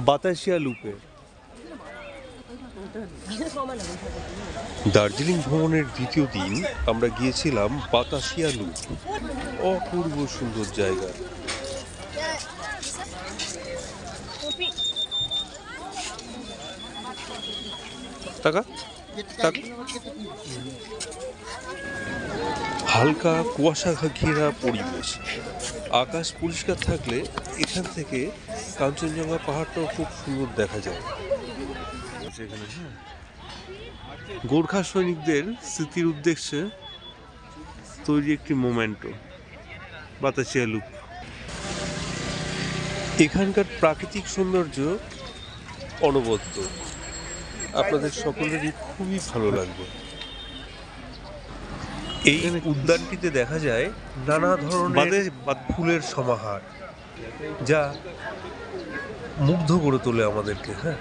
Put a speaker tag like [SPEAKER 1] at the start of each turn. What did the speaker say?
[SPEAKER 1] বাতাসিয়া লুপে। দার্জিলিং ভ্রমণের দ্বিতীয় দিন আমরা গিয়েছিলাম বাতাসিয়া লুপ। অপূর্ব সুন্দর জায়গা। টাকা হালকা কুয়াশা ঘেরা পরিবেশ, আকাশ পরিষ্কার থাকলে এখান থেকে কাঞ্চনজঙ্ঘা পাহাড়টাও খুব সুন্দর দেখা যায়। গোর্খা সৈনিকদের স্মৃতির উদ্দেশ্যে তৈরি একটি মোমেন্টো বাতাসিয়া লুপ। এখানকার প্রাকৃতিক সৌন্দর্য অনবদ্য, আপনাদের সকলেরই খুবই ভালো লাগবে। এই উদ্যানটিতে দেখা যায় নানা ধরনের ফুলের সমাহার, যা মুগ্ধ করে তোলে আমাদেরকে। হ্যাঁ,